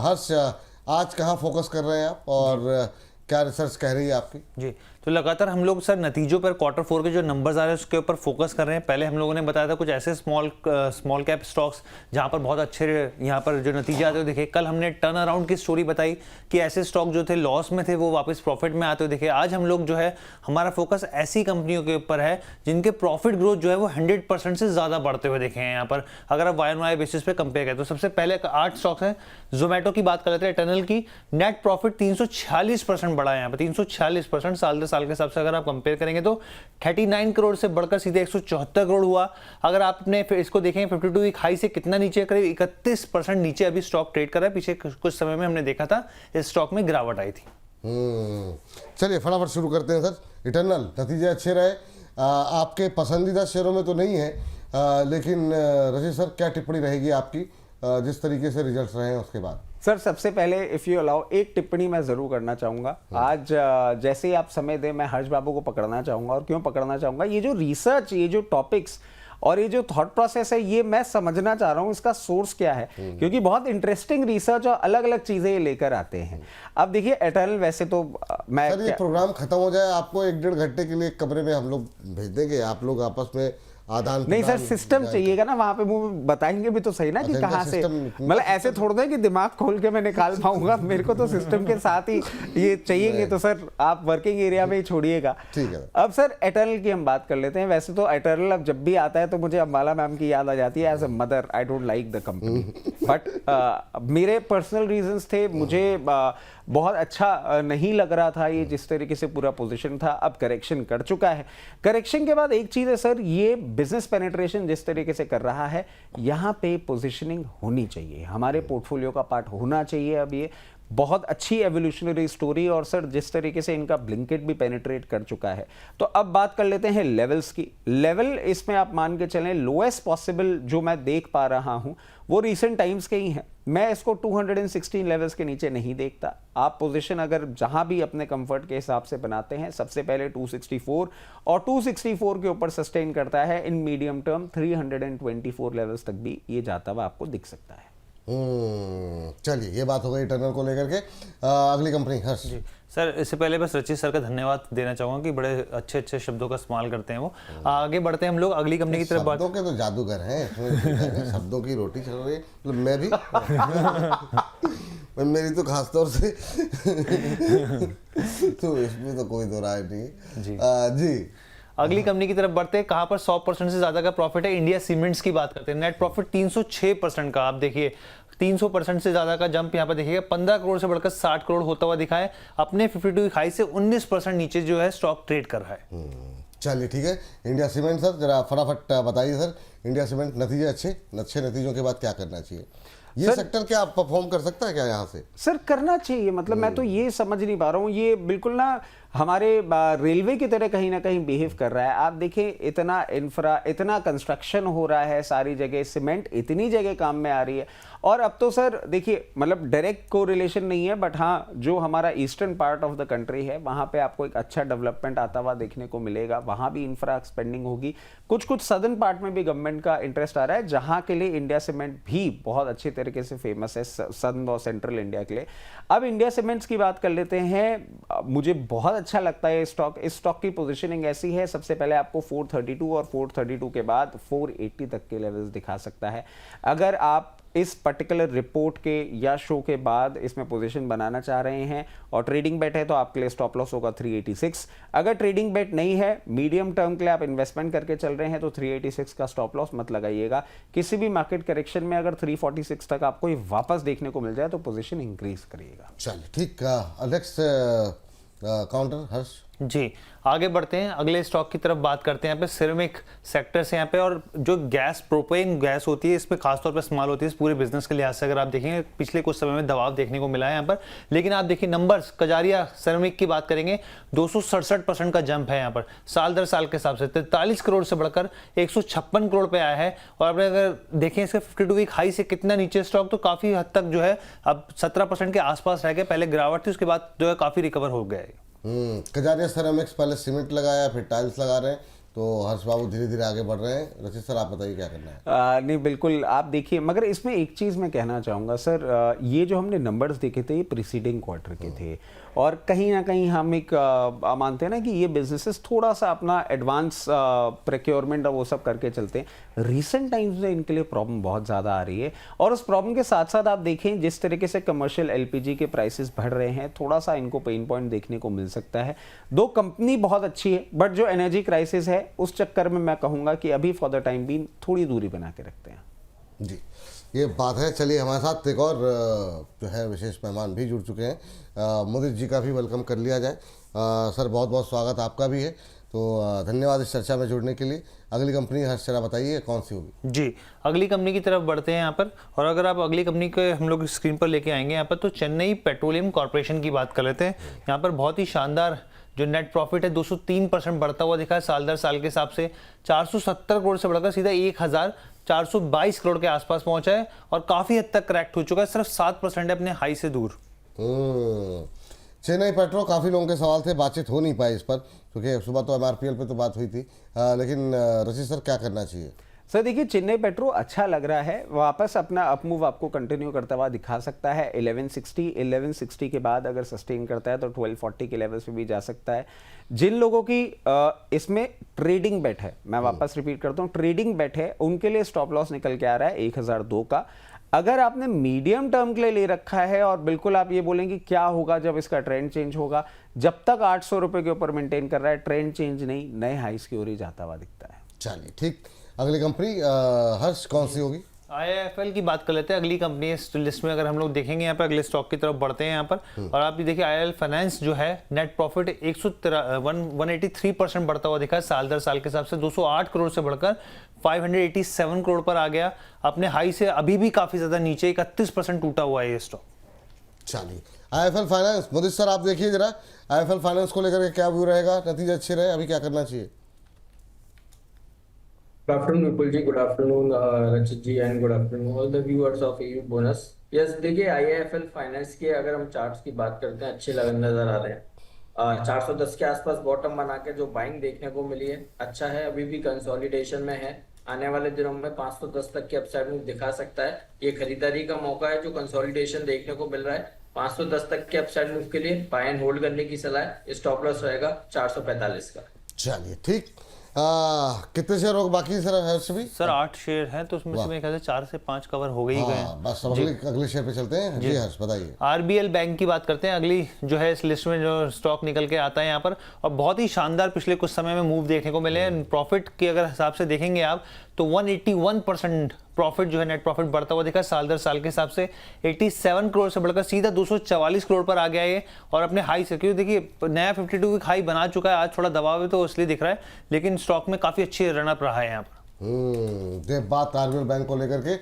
हर्ष, आज कहाँ फोकस कर रहे हैं आप और क्या रिसर्च कह रही है आपकी? जी, तो लगातार हम लोग सर नतीजों पर क्वार्टर 4 के जो नंबर्स आ रहे हैं उसके ऊपर फोकस कर रहे हैं। पहले हम लोगों ने बताया था कुछ ऐसे स्मॉल कैप स्टॉक्स जहां पर बहुत अच्छे यहाँ पर जो नतीजे आते हुए दिखे। कल हमने टर्न अराउंड की स्टोरी बताई कि ऐसे स्टॉक जो थे लॉस में थे वो वापस प्रॉफिट में आते हुए दिखे। आज हम लोग जो है हमारा फोकस ऐसी कंपनियों के ऊपर है जिनके प्रॉफिट ग्रोथ जो है वो 100% से ज्यादा बढ़ते हुए दिखे हैं यहाँ पर, अगर आप वाई बेसिस पे कंपेयर करें तो। सबसे पहले 8 स्टॉक्स हैं। जोमेटो की बात कर लेते हैं, टनल की नेट प्रॉफिट 346% बढ़ा है यहाँ पर, 346% साल दर साल के हिसाब से अगर आप कंपेयर करेंगे तो 39 करोड़ से बढ़कर सीधे 174 करोड़ हुआ। अगर आपने इसको देखें 52 वीक हाई से कितना नीचे, करीब 31% नीचे अभी स्टॉक ट्रेड कर रहा है। पीछे कुछ समय में हमने देखा था इस स्टॉक में गिरावट आई थी। चलिए फटाफट शुरू करते हैं सर। इटर्नल नतीजे अच्छे रहे, आपके पसंदीदा शेयरों में तो नहीं है, लेकिन रशीद सर क्या टिप्पणी रहेगी आपकी जिस तरीके से रिजल्ट्स रहे हैं उसके बाद? सर सबसे पहले इफ़ यू अलाउ एक टिप्पणी मैं ज़रूर करना चाहूँगा। आज जैसे ही आप समय दें मैं हर्ष बाबू को पकड़ना चाहूँगा। और क्यों पकड़ना चाहूँगा, ये जो रिसर्च, ये जो टॉपिक्स और ये जो थॉट प्रोसेस है, ये मैं समझना चाह रहा हूँ इसका सोर्स क्या है, क्योंकि बहुत इंटरेस्टिंग रिसर्च और अलग अलग चीज़ें ये लेकर आते हैं। अब देखिए एटर्नल, वैसे तो मैं सर ये प्रोग्राम खत्म हो जाए आपको 1-1.5 घंटे के लिए कमरे में हम लोग भेज देंगे, आप लोग आपस में आदान नहीं सर, सिस्टम चाहिएगा ना वहां पे, वो बताएंगे भी तो सही ना कि कहाँ से, मतलब ऐसे थोड़ा है कि दिमाग खोल के मैं निकाल पाऊंगा, मेरे को तो सिस्टम के साथ ही ये चाहिए। तो सर आप वर्किंग एरिया में ही छोड़िएगा। ठीक है। अब सर एटर्नल की हम बात कर लेते हैं। वैसे तो एटर्नल अब जब भी आता है तो मुझे अम्बाला मैम की याद आ जाती है। As a mother I don't like the company, but मेरे पर्सनल रीजंस थे, मुझे बहुत अच्छा नहीं लग रहा था ये जिस तरीके से पूरा पोजीशन था। अब करेक्शन कर चुका है। करेक्शन के बाद एक चीज़ है सर, ये बिजनेस पेनिट्रेशन जिस तरीके से कर रहा है, यहाँ पे पोजीशनिंग होनी चाहिए, हमारे पोर्टफोलियो का पार्ट होना चाहिए। अब ये बहुत अच्छी एवोल्यूशनरी स्टोरी, और सर जिस तरीके से इनका ब्लिंकेट भी पेनिट्रेट कर चुका है। तो अब बात कर लेते हैं लेवल्स की। लेवल इसमें आप मान के चलें लोएस्ट पॉसिबल जो मैं देख पा रहा हूं वो रीसेंट टाइम्स के ही हैं। मैं इसको 216 लेवल्स के नीचे नहीं देखता। आप पोजीशन अगर जहां भी अपने कंफर्ट के हिसाब से बनाते हैं, सबसे पहले 264 और 264 के ऊपर सस्टेन करता है, इन मीडियम टर्म 324 लेवल्स तक भी ये जाता हुआ आपको दिख सकता है। चलिए ये बात हो गई टर्नल को लेकर के। अगली कंपनी हर्ष जी। सर इससे पहले बस रचित सर का धन्यवाद देना चाहूंगा कि बड़े अच्छे अच्छे शब्दों का इस्तेमाल करते हैं वो। आगे बढ़ते हैं हम लोग अगली कंपनी की तरफ। शब्दों के तो जादूगर हैं, शब्दों की रोटी चल रही है, मतलब मैं भी मेरी तो खास तौर से तो इसमें तो कोई दो राय नहीं जी। जी अगली कंपनी की तरफ बढ़ते हैं। कहां पर 100% से ज्यादा का प्रॉफिट है, इंडिया सीमेंट्स की बात करते हैं। नेट प्रॉफिट 306% का, आप देखिए 300% से ज्यादा का जंप यहाँ पर देखिएगा। 15 करोड़ से बढ़कर 60 करोड़ होता हुआ दिखा है। अपने 52 हाई से 19% नीचे जो है स्टॉक ट्रेड कर रहा है। चलिए ठीक है। इंडिया सीमेंट सर जरा फटाफट बताइए सर, इंडिया सीमेंट नतीजे अच्छे नतीजों के बाद क्या करना चाहिए? ये सेक्टर क्या परफॉर्म कर सकता है क्या यहाँ से? सर करना चाहिए, मतलब मैं तो ये समझ नहीं पा रहा हूँ, ये बिल्कुल ना हमारे रेलवे की तरह कहीं ना कहीं बिहेव कर रहा है। आप देखें इतना इंफ्रा, इतना कंस्ट्रक्शन हो रहा है सारी जगह, सीमेंट इतनी जगह काम में आ रही है। और अब तो सर देखिए, मतलब डायरेक्ट को रिलेशन नहीं है, बट हाँ जो हमारा eastern part of the country है वहाँ पे आपको एक अच्छा डेवलपमेंट आता हुआ देखने को मिलेगा। वहाँ भी इंफ्रा एक्सपेंडिंग होगी। कुछ सदर्न पार्ट में भी गवर्नमेंट का इंटरेस्ट आ रहा है, जहाँ के लिए इंडिया सीमेंट भी बहुत अच्छे तरीके से फेमस है, सदर्न और सेंट्रल इंडिया के लिए। अब इंडिया सीमेंट्स की बात कर लेते हैं। मुझे बहुत अच्छा लगता है स्टॉक। इस स्टॉक की पोजीशनिंग ऐसी है, सबसे पहले आपको 432 और 432 के बाद 480 तक के लेवल्स दिखा सकता है। अगर आप इस पर्टिकुलर रिपोर्ट के या शो के बाद इसमें पोजीशन बनाना चाह रहे हैं और ट्रेडिंग बेट है तो आपके लिए स्टॉप लॉस होगा 386। अगर ट्रेडिंग बेट नहीं है, मीडियम टर्म के लिए आप इन्वेस्टमेंट करके चल रहे हैं तो 386 का स्टॉप लॉस मत लगाइएगा। किसी भी मार्केट करेक्शन में अगर 346 तक आपको ये वापस देखने को मिल जाए तो पोजीशन इंक्रीज करिएगा। चलिए ठीक। नेक्स्ट काउंटर हर्ष जी। आगे बढ़ते हैं, अगले स्टॉक की तरफ बात करते हैं। यहाँ पे सिरेमिक सेक्टर से यहाँ पे, और जो गैस प्रोपेन गैस होती है इस पे खासतौर पर इस्तेमाल होती है इस पूरे बिजनेस के लिहाज से। अगर आप देखेंगे पिछले कुछ समय में दबाव देखने को मिला है यहाँ पर, लेकिन आप देखिए नंबर्स, कजारिया सिरेमिक की बात करेंगे 267% का जंप है यहाँ पर साल दर साल के हिसाब से। 43 करोड़ से बढ़कर 156 करोड़ पे आया है। और आपने अगर देखें इसके 52 वीक हाई से कितना नीचे स्टॉक, तो काफी हद तक जो है अब 17% के आसपास रह गए। पहले गिरावट थी, उसके बाद जो है काफी रिकवर हो गया है। कजारिया सेरामिक्स पहले सीमेंट लगाया, फिर टाइल्स लगा रहे हैं, तो हर्ष बाबू धीरे धीरे आगे बढ़ रहे हैं। रचित सर आप बताइए क्या करना है। नहीं बिल्कुल, आप देखिए, मगर इसमें एक चीज़ मैं कहना चाहूँगा सर, ये जो हमने नंबर्स देखे थे ये प्रीसीडिंग क्वार्टर के थे, और कहीं ना कहीं हम एक मानते हैं ना कि ये बिजनेसेस थोड़ा सा अपना एडवांस प्रोक्योरमेंट और वो सब करके चलते हैं। रीसेंट टाइम्स में इनके लिए प्रॉब्लम बहुत ज़्यादा आ रही है, और उस प्रॉब्लम के साथ साथ आप देखें जिस तरीके से कमर्शियल एलपीजी के प्राइसेस बढ़ रहे हैं, थोड़ा सा इनको पेन पॉइंट देखने को मिल सकता है। दो कंपनी बहुत अच्छी है, बट जो एनर्जी क्राइसिस है उस चक्कर में मैं कहूँगा कि अभी फॉर द टाइम बीइंग थोड़ी दूरी बना के रखते हैं। जी, ये बात है। चलिए हमारे साथ एक और जो है विशेष मेहमान भी जुड़ चुके हैं। मुदित जी का भी वेलकम कर लिया जाए। सर बहुत बहुत स्वागत आपका भी है, तो धन्यवाद इस चर्चा में जुड़ने के लिए। अगली कंपनी हर्ष जरा बताइए कौन सी होगी। जी, अगली कंपनी की तरफ बढ़ते हैं यहाँ पर, और अगर आप अगली कंपनी के हम लोग स्क्रीन पर लेके आएंगे यहाँ पर, तो चेन्नई पेट्रोलियम कॉर्पोरेशन की बात कर लेते हैं। यहाँ पर बहुत ही शानदार जो नेट प्रॉफिट है 203% बढ़ता हुआ दिखा है साल दर साल के हिसाब से। 470 करोड़ से बढ़कर सीधा 1422 करोड़ के आसपास पहुंचा है, और काफी हद तक करेक्ट हो चुका है, सिर्फ 7% है अपने हाई से दूर। चेन्नई पेट्रो, काफ़ी लोगों के सवाल थे, बातचीत हो नहीं पाई इस पर, क्योंकि सुबह तो MRPL पे तो बात हुई थी, लेकिन रचित सर क्या करना चाहिए। सर देखिए, चेन्नई पेट्रो अच्छा लग रहा है, वापस अपना अपमूव आपको कंटिन्यू करता हुआ दिखा सकता है। 1160 के बाद अगर सस्टेन करता है तो 1240 के लेवल्स पे भी जा सकता है। जिन लोगों की इसमें ट्रेडिंग बेट है, मैं वापस रिपीट करता हूँ, ट्रेडिंग बेट है, उनके लिए स्टॉप लॉस निकल के आ रहा है 1002 का। अगर आपने मीडियम टर्म के लिए ले रखा है, और बिल्कुल आप ये बोलेंगे क्या होगा जब इसका ट्रेंड चेंज होगा, जब तक 800 रुपए के ऊपर मेंटेन कर रहा है, ट्रेंड चेंज नहीं, नए हाइस की ओर ही जाता हुआ दिखता है। चलिए ठीक, अगली कंपनी हर्ष कौन सी होगी। IIFL की बात कर लेते हैं, अगली कंपनी इस लिस्ट में। अगर हम लोग देखेंगे यहाँ पर, अगले स्टॉक की तरफ बढ़ते हैं यहाँ पर, और आप भी देखिए IIFL फाइनेंस जो है नेट प्रॉफिट 183% बढ़ता हुआ दिखा है साल दर साल के हिसाब से। 208 करोड़ से बढ़कर 587 करोड़ पर आ गया, अपने हाई से अभी भी काफी ज्यादा नीचे, 31% टूटा हुआ है ये स्टॉक। चलिए IIFL फाइनेंस, मुदित सर आप देखिए जरा IIFL फाइनेंस को लेकर के क्या व्यू रहेगा, नतीजे अच्छे रहे, अभी क्या करना चाहिए। Good afternoon, Vipul ji. Good afternoon, Rachit ji, and good afternoon all the viewers of EU Bonus. Yes, देखिए IIFL फाइनेंस के अगर हम चार्ट्स की बात करते हैं, अच्छे नजर आ रहे हैं। 410 के आसपास बॉटम बना के जो बाइंग देखने को मिली है, अच्छा है, अभी भी कंसोलिडेशन में है। आने वाले दिनों में 510 तक के अपसाइड मूव दिखा सकता है। ये खरीदारी का मौका है, जो कंसोलिडेशन देखने को मिल रहा है। 510 तक के अपसाइड मूव के लिए बाय एंड होल्ड करने की सलाह है। स्टॉप लॉस रहेगा 445 का। चलिए ठीक, कितने शेयर हो बाकी सर हर्ष भी। सर 8 शेयर हैं, तो उसमें से मेरे ख्याल से 4 से 5 कवर हो गई गए हैं। बस अब अगले शेयर पे चलते हैं। जी हर्ष बताइए। RBL बैंक की बात करते हैं, अगली जो है इस लिस्ट में जो स्टॉक निकल के आता है यहाँ पर, और बहुत ही शानदार पिछले कुछ समय में मूव देखने को मिले हैं। प्रॉफिट के अगर हिसाब से देखेंगे आप, तो 181% प्रॉफिट जो है नेट प्रॉफिट बढ़ता हुआ दिखा साल दर साल के हिसाब से। 87 करोड़ से बढ़कर सीधा 244 करोड़ पर आ गया ये, और अपने हाई से, क्योंकि देखिए नया 52 वीक हाई बना चुका है। आज थोड़ा दबाव है तो इसलिए दिख रहा है, लेकिन स्टॉक में काफी अच्छी रनअप रहा है यहाँ पर। ये बात RBL बैंक को लेकर के।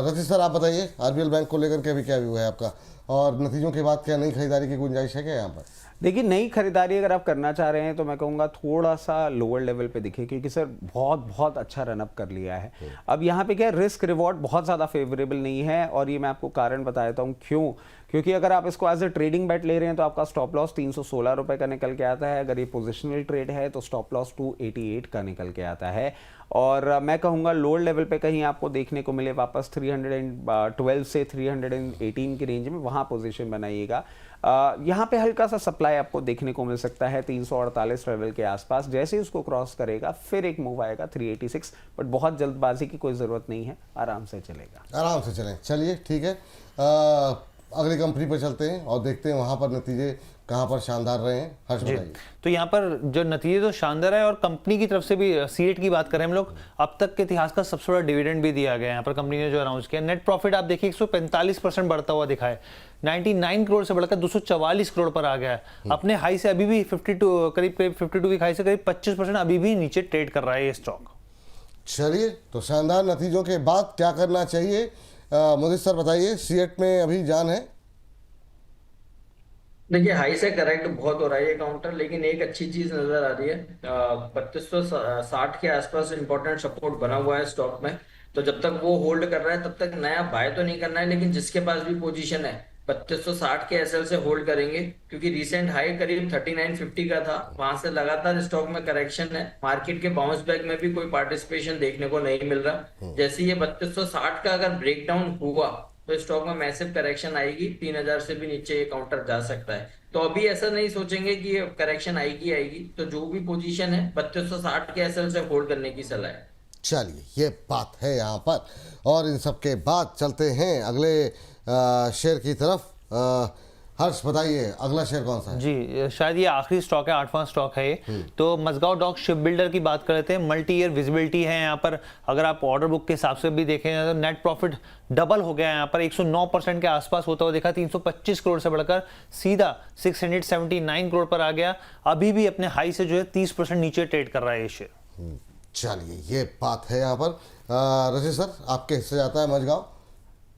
रचित सर आप बताइए, RBL बैंक को लेकर के अभी क्या व्यू है आपका, और नतीजों के बाद क्या नई खरीदारी की गुंजाइश है क्या यहाँ पर। देखिए, नई खरीदारी अगर आप करना चाह रहे हैं तो मैं कहूँगा थोड़ा सा लोअर लेवल पे दिखे, क्योंकि सर बहुत अच्छा रनअप कर लिया है। अब यहाँ पे क्या, रिस्क रिवॉर्ड बहुत ज़्यादा फेवरेबल नहीं है, और ये मैं आपको कारण बता देता हूँ क्यों। क्योंकि अगर आप इसको एज ए ट्रेडिंग बेट ले रहे हैं तो आपका स्टॉप लॉस 316 रुपये का निकल के आता है। अगर ये पोजिशनल ट्रेड है तो स्टॉप लॉस 288 का निकल के आता है। और मैं कहूँगा लोअर लेवल पे कहीं आपको देखने को मिले वापस 312 से 318 की रेंज में, वहाँ पोजीशन बनाइएगा। यहाँ पे हल्का सा सप्लाई आपको देखने को मिल सकता है 348 लेवल के आसपास। जैसे ही उसको क्रॉस करेगा फिर एक मूव आएगा 386, बट बहुत जल्दबाजी की कोई ज़रूरत नहीं है, आराम से चलेगा। आराम से चलें। चलिए ठीक है, अगली कंपनी पर चलते हैं और देखते हैं वहाँ पर नतीजे कहाँ पर शानदार रहे हैं। हर्ष बताइए। तो यहाँ पर जो नतीजे तो शानदार है, और कंपनी की तरफ से भी सीएट की बात करें हम लोग, अब तक के इतिहास का सबसे बड़ा डिविडेंड भी दिया गया है यहाँ पर कंपनी ने जो अनाउंस किया। नेट प्रॉफिट आप देखिए 145% बढ़ता हुआ दिखा है, 99 करोड़ से बढ़कर 244 करोड़ पर आ गया है। अपने हाई से अभी भी 52 वीक हाई से करीब 25% अभी भी नीचे ट्रेड कर रहा है ये स्टॉक। चलिए, तो शानदार नतीजों के बाद क्या करना चाहिए, मुदित सर बताइए। सीएट में अभी जान है। देखिए, हाई से करेक्ट बहुत हो रहा है ये काउंटर, लेकिन एक अच्छी चीज नजर आ रही है। 3260 के आसपास इंपॉर्टेंट सपोर्ट बना हुआ है स्टॉक में। तो जब तक वो होल्ड कर रहा है तब तक नया बाय तो नहीं करना है, लेकिन जिसके पास भी पोजीशन है 3260 के एसएल से होल्ड करेंगे, क्योंकि रिसेंट हाई करीब 3950 का था, वहां से लगातार स्टॉक में करेक्शन है। मार्केट के बाउंस बैक में भी कोई पार्टिसिपेशन देखने को नहीं मिल रहा। जैसे ये 3260 का अगर ब्रेकडाउन हुआ तो स्टॉक में मैसिव करेक्शन आएगी, 3000 से भी नीचे ये काउंटर जा सकता है। तो अभी ऐसा नहीं सोचेंगे कि ये करेक्शन आएगी, तो जो भी पोजीशन है 3260 के एसएल से होल्ड करने की सलाह है। चलिए, ये बात है यहाँ पर। और इन सब के बाद चलते हैं अगले शेयर की तरफ। हर्ष बताइए, अगला शेयर कौन सा है? जी, शायद ये आखिरी स्टॉक है, 8वां स्टॉक है ये। तो मजगांव डॉक शिप बिल्डर की बात कर लेते हैं। मल्टी ईयर विजिबिलिटी है यहाँ पर। अगर आप ऑर्डर बुक के हिसाब से भी देखें तो नेट प्रॉफिट डबल हो गया है यहाँ पर, 109% के आसपास होता हुआ देखा। 325 करोड़ से बढ़कर सीधा 679 करोड़ पर आ गया। अभी भी अपने हाई से जो है 30% नीचे ट्रेड कर रहा है ये शेयर। चलिए, ये बात है यहाँ पर। रजत सर, आपके हिस्से जाता है मजगांव,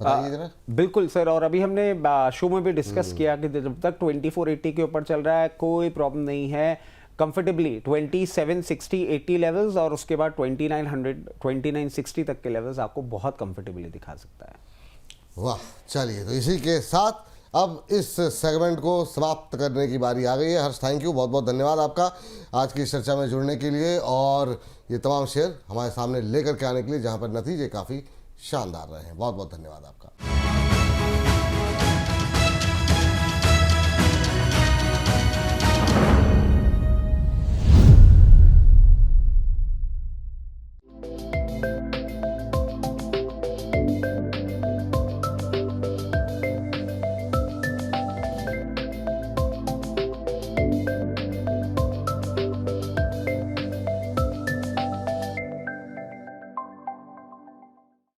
बताइए जरा। बिल्कुल सर, और अभी हमने शो में भी डिस्कस किया कि जब तक 2480 के ऊपर चल रहा है कोई प्रॉब्लम नहीं है। कंफर्टेबली 2760-80 लेवल्स और उसके बाद 2900-2960 तक के लेवल्स आपको बहुत कंफर्टेबली दिखा सकता है। वाह, चलिए, तो इसी के साथ अब इस सेगमेंट को समाप्त करने की बारी आ गई है। हर्ष, थैंक यू, बहुत बहुत धन्यवाद आपका आज की चर्चा में जुड़ने के लिए और ये तमाम शेयर हमारे सामने लेकर के आने के लिए, जहां पर नतीजे काफ़ी शानदार रहे हैं। बहुत बहुत धन्यवाद आपका।